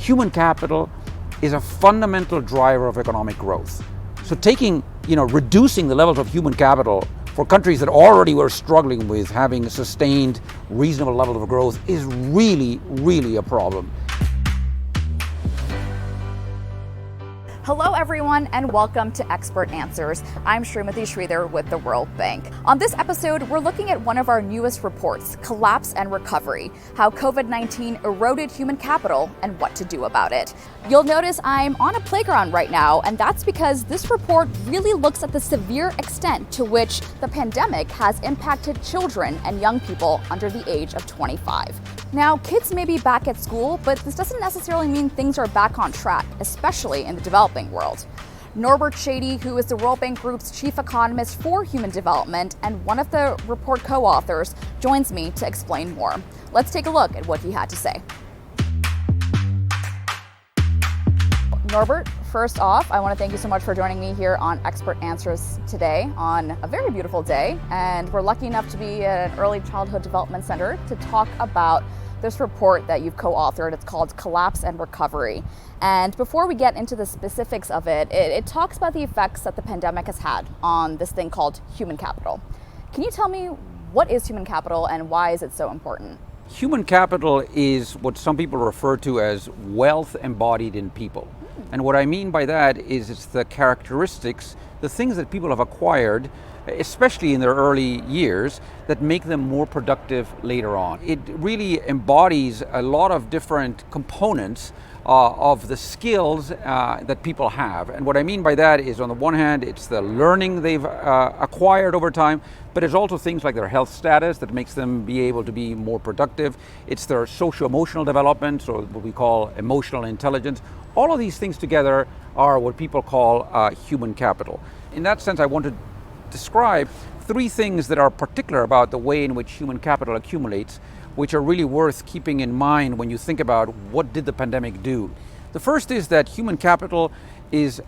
human capital is a fundamental driver of economic growth. So reducing the levels of human capital for countries that already were struggling with having sustained reasonable levels of growth is really, really a problem. Hello everyone and welcome to Expert Answers. I'm Srimati Sridhar with the World Bank. On this episode, we're looking at one of our newest reports, Collapse and Recovery, how COVID-19 eroded human capital and what to do about it. You'll notice I'm on a playground right now, and that's because this report really looks at the severe extent to which the pandemic has impacted children and young people under the age of 25. Now, kids may be back at school, but this doesn't necessarily mean things are back on track, especially in the developing world. Norbert, who is the World Bank Group's chief economist for human development and one of the report co-authors, joins me to explain more. Let's take a look at what he had to say. Norbert, first off, I want to thank you so much for joining me here on Expert Answers today on a very beautiful day. And we're lucky enough to be at an early childhood development center to talk about this report that you've co-authored. It's called Collapse and Recovery. And before we get into the specifics of it, it talks about the effects that the pandemic has had on this thing called human capital. Can you tell me what is human capital and why is it so important? Human capital is what some people refer to as wealth embodied in people. And what I mean by that is it's the characteristics, the things that people have acquired, especially in their early years, that make them more productive later on. It really embodies a lot of different components of the skills that people have. And what I mean by that is, on the one hand, it's the learning they've acquired over time, but it's also things like their health status that makes them be able to be more productive. It's their socio-emotional development, so what we call emotional intelligence. All of these things together are what people call human capital. In that sense, I want to describe three things that are particular about the way in which human capital accumulates, which are really worth keeping in mind when you think about what did the pandemic do. The first is that human capital is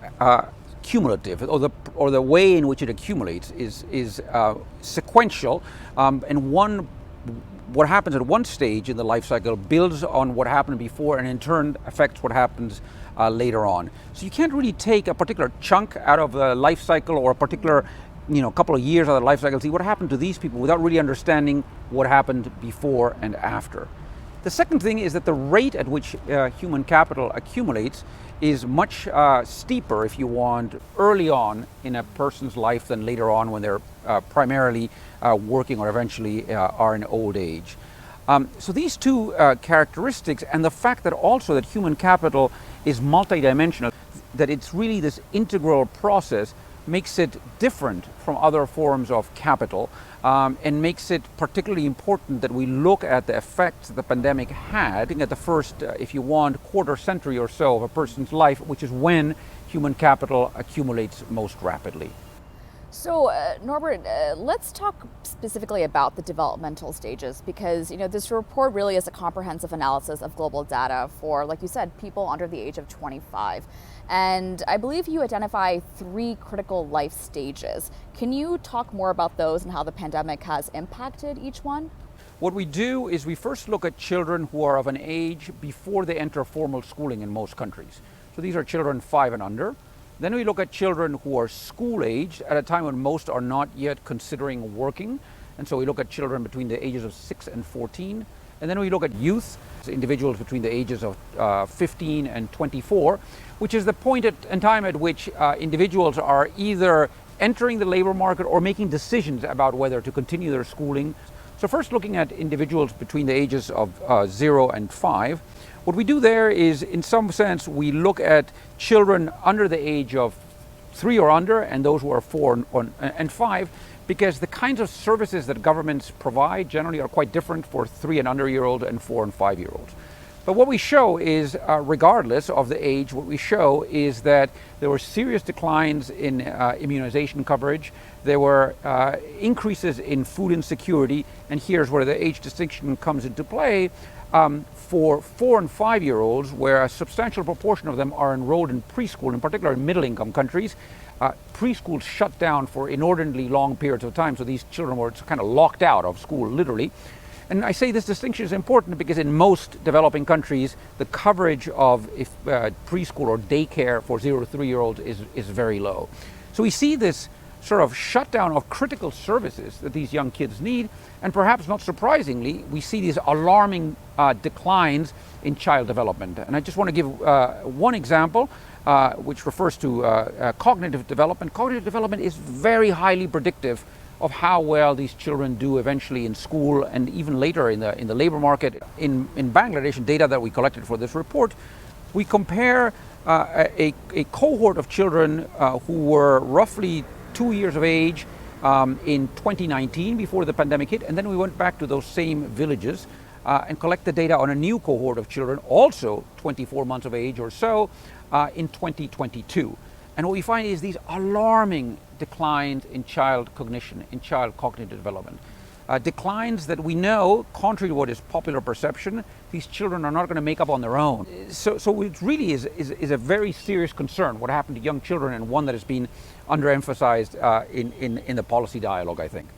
cumulative, or the way in which it accumulates is sequential, and what happens at one stage in the life cycle builds on what happened before and in turn affects what happens later on. So you can't really take a particular chunk out of the life cycle or a particular couple of years out of the life cycle, see what happened to these people without really understanding what happened before and after. The second thing is that the rate at which human capital accumulates is much steeper, if you want, early on in a person's life than later on when they're primarily working or eventually are in old age. So these two characteristics, and the fact that also that human capital is multidimensional, that it's really this integral process, makes it different from other forms of capital, and makes it particularly important that we look at the effects the pandemic had at the first, if you want, quarter century or so of a person's life, which is when human capital accumulates most rapidly. So, Norbert, let's talk specifically about the developmental stages, because this report really is a comprehensive analysis of global data for, like you said, people under the age of 25. And I believe you identify three critical life stages. Can you talk more about those and how the pandemic has impacted each one? What we do is we first look at children who are of an age before they enter formal schooling in most countries. So these are children 5 and under. Then we look at children who are school-aged at a time when most are not yet considering working. And so we look at children between the ages of 6 and 14. And then we look at youth, individuals between the ages of 15 and 24, which is the point in time at which individuals are either entering the labor market or making decisions about whether to continue their schooling. So first, looking at individuals between the ages of 0 and 5, what we do there is, in some sense, we look at children under the age of 3 or under and those who are 4 and 5, because the kinds of services that governments provide generally are quite different for 3 and under year olds and 4 and 5 year olds. But what we show is, regardless of the age, what we show is that there were serious declines in immunization coverage. There were increases in food insecurity, and here's where the age distinction comes into play. For 4 and 5 year olds, where a substantial proportion of them are enrolled in preschool, in particular in middle income countries, preschools shut down for inordinately long periods of time, so these children were kind of locked out of school, literally. And I say this distinction is important because in most developing countries, the coverage of preschool or daycare for 0 to 3-year-olds is very low. So we see this sort of shutdown of critical services that these young kids need, and perhaps not surprisingly, we see these alarming declines in child development. And I just want to give one example, which refers to cognitive development. Cognitive development is very highly predictive of how well these children do eventually in school and even later in the labor market. In Bangladesh, data that we collected for this report, we compare a cohort of children who were roughly 2 years of age in 2019 before the pandemic hit, and then we went back to those same villages and collect the data on a new cohort of children, also 24 months of age or so, in 2022. And what we find is these alarming declines in child cognition, in child cognitive development. Declines that we know, contrary to what is popular perception, these children are not going to make up on their own. So it really is a very serious concern, what happened to young children, and one that has been underemphasized in the policy dialogue, I think.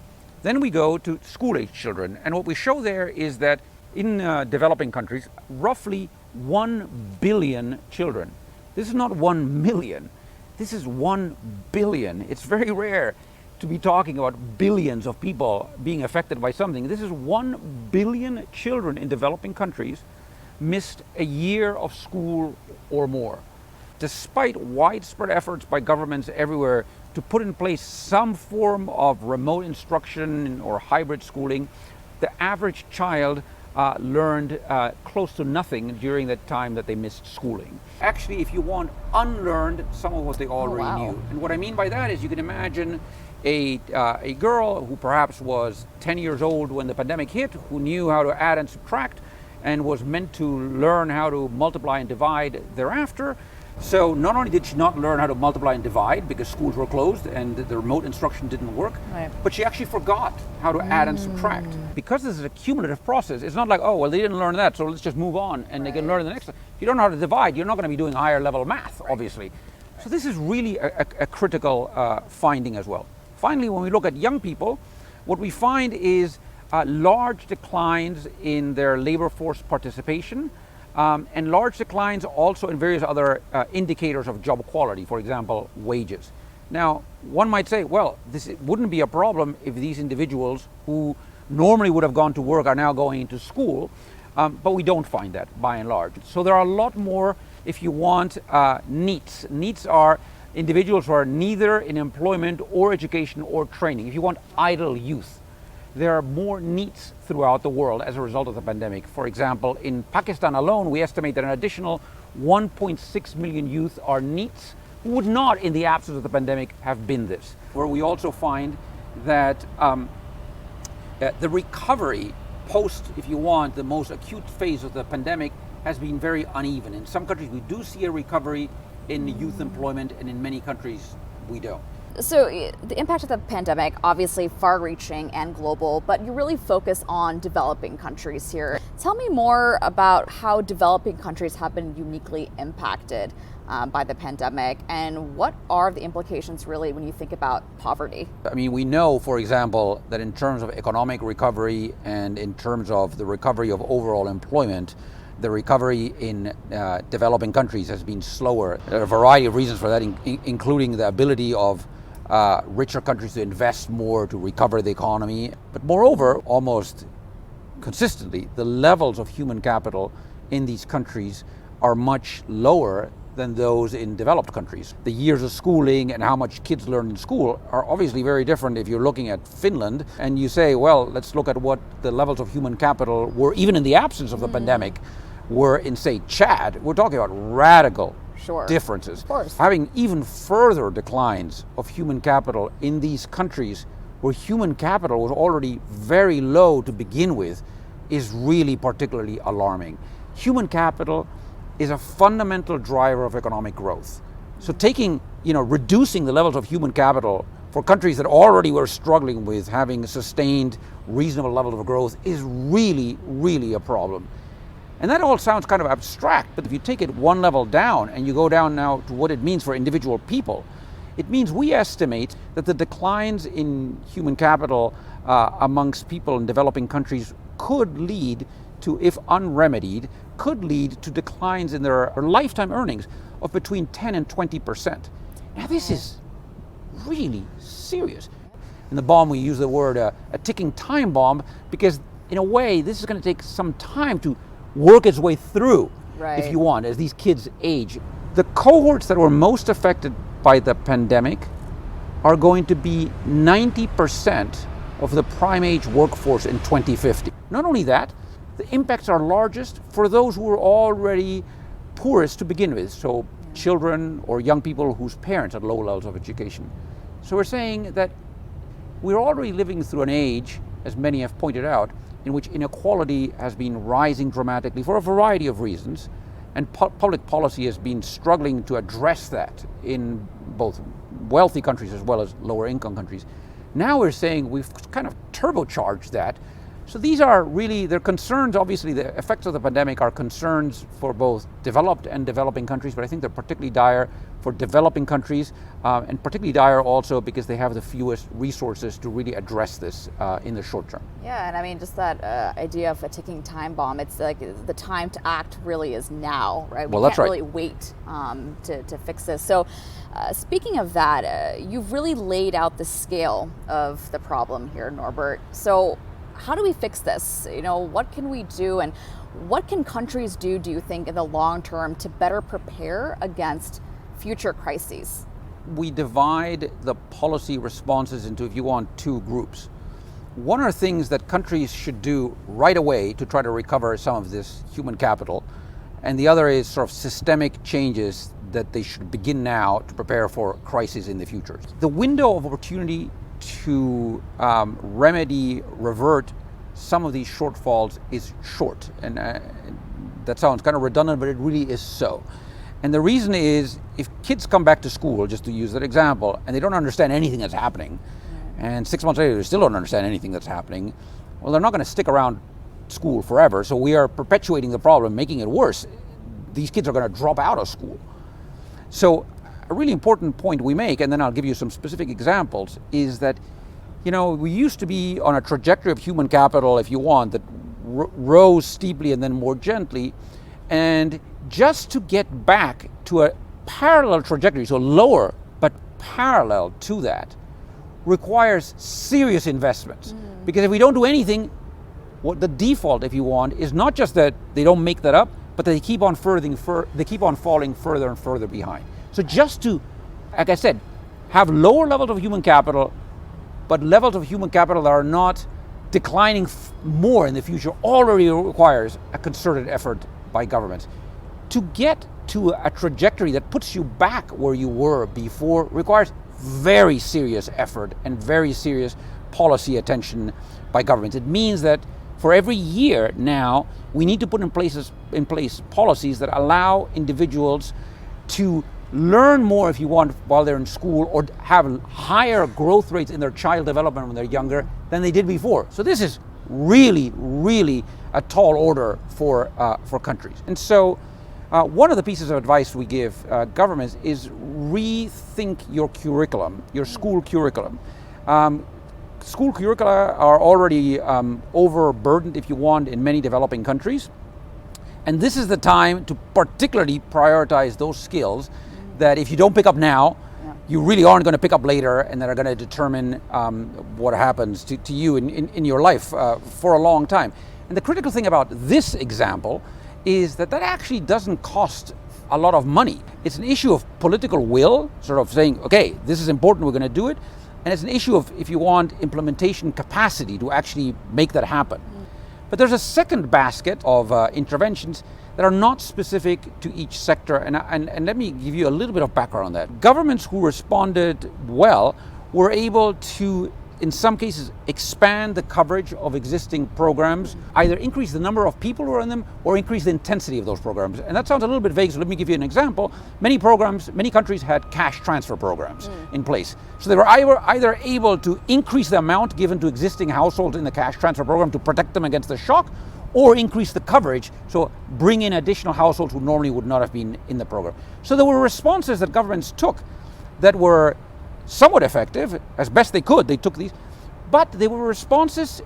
Then we go to school-age children, and what we show there is that in developing countries, roughly 1 billion children. This is not 1 million. This is 1 billion. It's very rare to be talking about billions of people being affected by something. This is 1 billion children in developing countries missed a year of school or more. Despite widespread efforts by governments everywhere to put in place some form of remote instruction or hybrid schooling, the average child learned close to nothing during the time that they missed schooling. Actually, if you want, unlearned some of what they already knew. And what I mean by that is you can imagine a girl who perhaps was 10 years old when the pandemic hit, who knew how to add and subtract and was meant to learn how to multiply and divide thereafter. So not only did she not learn how to multiply and divide because schools were closed and the remote instruction didn't work, but she actually forgot how to add and subtract. Because this is a cumulative process, it's not like, oh, well, they didn't learn that, so let's just move on and they can learn the next. If you don't know how to divide, you're not going to be doing higher level math, obviously. So this is really a critical finding as well. Finally, when we look at young people, what we find is large declines in their labor force participation, and large declines also in various other indicators of job quality, for example, wages. Now, one might say, well, this wouldn't be a problem if these individuals who normally would have gone to work are now going into school, but we don't find that by and large. So there are a lot more, if you want, NEETs. NEETs are individuals who are neither in employment or education or training. If you want, idle youth. There are more NEETs throughout the world as a result of the pandemic. For example, in Pakistan alone, we estimate that an additional 1.6 million youth are NEETs who would not, in the absence of the pandemic, have been this. Where we also find that the recovery post, if you want, the most acute phase of the pandemic has been very uneven. In some countries, we do see a recovery in youth employment, and in many countries, we don't. So the impact of the pandemic, obviously far-reaching and global, but you really focus on developing countries here. Tell me more about how developing countries have been uniquely impacted by the pandemic, and what are the implications really when you think about poverty? I mean, we know, for example, that in terms of economic recovery and in terms of the recovery of overall employment, the recovery in developing countries has been slower. There are a variety of reasons for that, including the ability of richer countries to invest more to recover the economy. But moreover, almost consistently, the levels of human capital in these countries are much lower than those in developed countries. The years of schooling and how much kids learn in school are obviously very different if you're looking at Finland and you say, well, let's look at what the levels of human capital were, even in the absence of the pandemic, were in, say, Chad. We're talking about radical differences. Of course. Having even further declines of human capital in these countries where human capital was already very low to begin with is really particularly alarming. Human capital is a fundamental driver of economic growth. So reducing the levels of human capital for countries that already were struggling with having sustained reasonable levels of growth is really, really a problem. And that all sounds kind of abstract, but if you take it one level down and you go down now to what it means for individual people, it means we estimate that the declines in human capital amongst people in developing countries could lead to, if unremedied, could lead to declines in their lifetime earnings of between 10 and 20%. Now this is really serious. In the bomb we use the word a ticking time bomb, because in a way this is going to take some time to work its way through, if you want, as these kids age. The cohorts that were most affected by the pandemic are going to be 90% of the prime age workforce in 2050. Not only that, the impacts are largest for those who are already poorest to begin with, so children or young people whose parents had low levels of education. So we're saying that we're already living through an age, as many have pointed out, in which inequality has been rising dramatically for a variety of reasons, and public policy has been struggling to address that in both wealthy countries as well as lower income countries. Now we're saying we've kind of turbocharged that. So these are really, they're concerns, obviously the effects of the pandemic are concerns for both developed and developing countries, but I think they're particularly dire for developing countries, and particularly dire also because they have the fewest resources to really address this in the short term. Yeah, and I mean, just that idea of a ticking time bomb, it's like the time to act really is now, right? We can't really wait to fix this. So speaking of that, you've really laid out the scale of the problem here, Norbert. So how do we fix this? You know, what can we do, and what can countries do you think, in the long term to better prepare against future crises? We divide the policy responses into, if you want, two groups. One are things that countries should do right away to try to recover some of this human capital, and the other is sort of systemic changes that they should begin now to prepare for crises in the future. The window of opportunity to revert some of these shortfalls is short, and that sounds kind of redundant, but it really is so. And the reason is, if kids come back to school, just to use that example, and they don't understand anything that's happening, and 6 months later they still don't understand anything that's happening, well, they're not going to stick around school forever. So we are perpetuating the problem, making it worse. These kids are going to drop out of school. So a really important point we make, and then I'll give you some specific examples, is that, you know, we used to be on a trajectory of human capital, if you want, that rose steeply and then more gently, and just to get back to a parallel trajectory, so lower but parallel to that, requires serious investments. Because if we don't do anything, what the default, if you want, is not just that they don't make that up, but they keep on falling further and further behind. So just to, like I said, have lower levels of human capital, but levels of human capital that are not declining more in the future, already requires a concerted effort by governments. To get to a trajectory that puts you back where you were before requires very serious effort and very serious policy attention by governments. It means that for every year now, we need to put in place policies that allow individuals to learn more, if you want, while they're in school, or have higher growth rates in their child development when they're younger than they did before. So this is really, really a tall order for countries. And so one of the pieces of advice we give governments is rethink your curriculum, your school curriculum. School curricula are already overburdened, if you want, in many developing countries. And this is the time to particularly prioritize those skills that if you don't pick up now, you really aren't going to pick up later, and that are going to determine what happens to you in your life for a long time. And the critical thing about this example is that actually doesn't cost a lot of money. It's an issue of political will, sort of saying, okay, this is important, we're going to do it. And it's an issue of, if you want, implementation capacity to actually make that happen. But there's a second basket of interventions that are not specific to each sector. And let me give you a little bit of background on that. Governments who responded well were able to, in some cases, expand the coverage of existing programs, either increase the number of people who are in them or increase the intensity of those programs. And that sounds a little bit vague, so let me give you an example. Many countries had cash transfer programs in place. So they were either able to increase the amount given to existing households in the cash transfer program to protect them against the shock, or increase the coverage, so bring in additional households who normally would not have been in the program. So there were responses that governments took that were somewhat effective, as best they could. They took these, But they were responses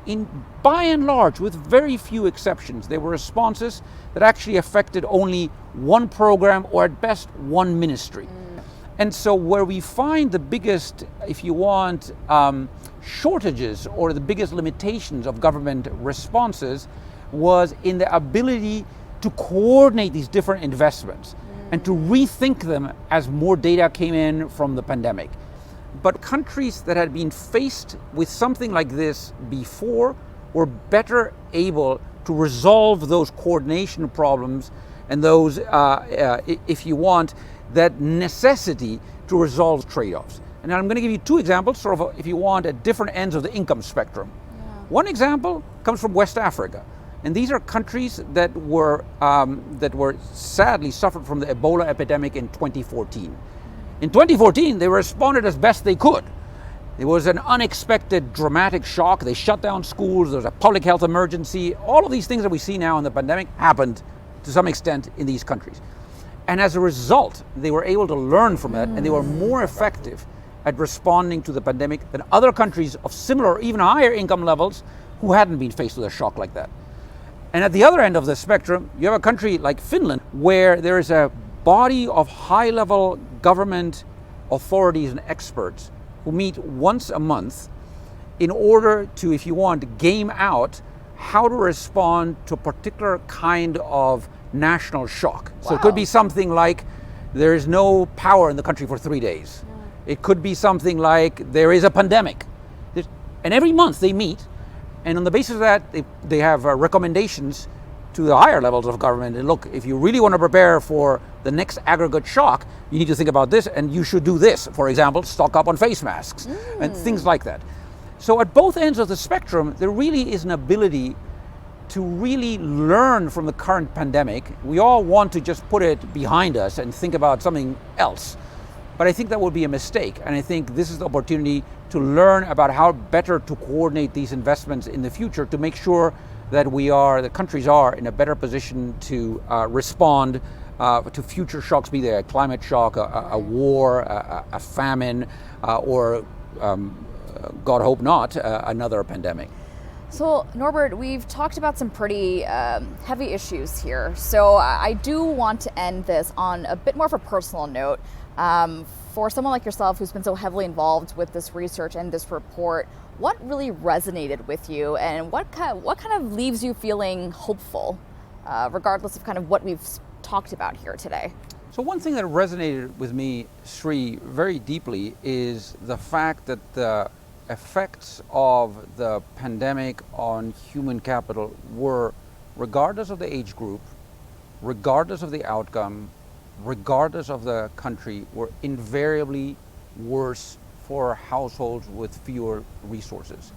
by and large, with very few exceptions. They were responses that actually affected only one program or at best one ministry. And so where we find the biggest, if you want, shortages or the biggest limitations of government responses was in the ability to coordinate these different investments and to rethink them as more data came in from the pandemic. But countries that had been faced with something like this before were better able to resolve those coordination problems and those, if you want, that necessity to resolve trade-offs. And I'm going to give you two examples, sort of, if you want, at different ends of the income spectrum. Yeah. One example comes from West Africa. And these are countries that were sadly suffered from the Ebola epidemic in 2014. In 2014, they responded as best they could. It was an unexpected, dramatic shock. They shut down schools. There was a public health emergency. All of these things that we see now in the pandemic happened to some extent in these countries. And as a result, they were able to learn from that, and they were more effective at responding to the pandemic than other countries of similar or even higher income levels who hadn't been faced with a shock like that. And at the other end of the spectrum, you have a country like Finland, where there is a body of high-level government authorities and experts who meet once a month in order to, if you want, game out how to respond to a particular kind of national shock. Wow. So it could be something like there is no power in the country for 3 days. Yeah. It could be something like there is a pandemic. And every month they meet, and on the basis of that, they have recommendations to the higher levels of government. And look, if you really want to prepare for the next aggregate shock, you need to think about this, and you should do this. For example, stock up on face masks and things like that. So at both ends of the spectrum, there really is an ability to really learn from the current pandemic. We all want to just put it behind us and think about something else. But I think that would be a mistake. And I think this is the opportunity to learn about how better to coordinate these investments in the future to make sure that the countries are in a better position to respond to future shocks, be they a climate shock, a war, a famine, or God hope not, another pandemic. So Norbert, we've talked about some pretty heavy issues here. So I do want to end this on a bit more of a personal note. For someone like yourself who's been so heavily involved with this research and this report, what really resonated with you, and what kind of leaves you feeling hopeful, regardless of kind of what we've talked about here today? So one thing that resonated with me, Sri, very deeply is the fact that the effects of the pandemic on human capital were, regardless of the age group, regardless of the outcome, regardless of the country, were invariably worse for households with fewer resources.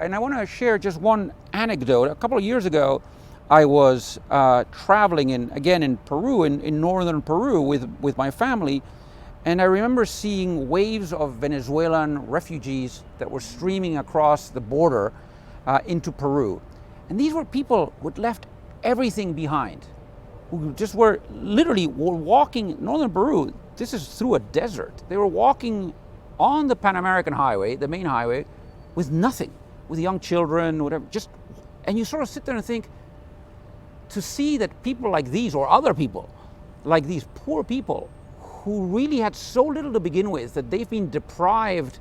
And I want to share just one anecdote. A couple of years ago, I was traveling in Peru, in northern Peru with my family, and I remember seeing waves of Venezuelan refugees that were streaming across the border into Peru. And these were people who had left everything behind, who just were walking, northern Peru, this is through a desert. They were walking on the Pan American Highway, the main highway, with nothing, with young children, whatever, and you sort of sit there and think, to see that people like these, or other people, like these poor people, who really had so little to begin with, that they've been deprived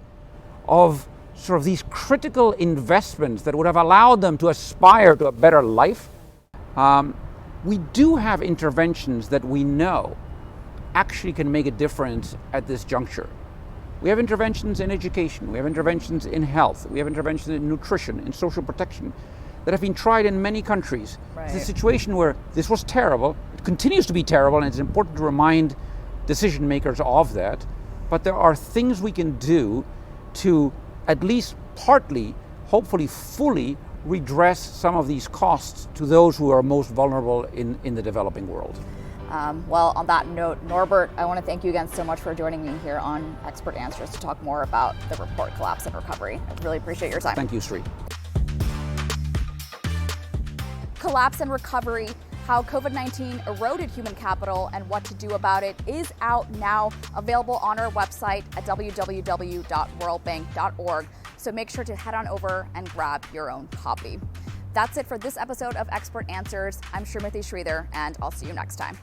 of sort of these critical investments that would have allowed them to aspire to a better life. We do have interventions that we know actually can make a difference at this juncture. We have interventions in education, we have interventions in health, we have interventions in nutrition, in social protection, that have been tried in many countries. Right. It's a situation where this was terrible, it continues to be terrible, and it's important to remind decision makers of that, but there are things we can do to at least partly, hopefully fully, redress some of these costs to those who are most vulnerable in the developing world. Well, on that note, Norbert, I want to thank you again so much for joining me here on Expert Answers to talk more about the report, Collapse and Recovery. I really appreciate your time. Thank you, Sri. Collapse and Recovery, How COVID-19 Eroded Human Capital and What to Do About It is out now, available on our website at www.worldbank.org. so make sure to head on over and grab your own copy. That's it for this episode of Expert Answers. I'm Srimati Sridhar, and I'll see you next time.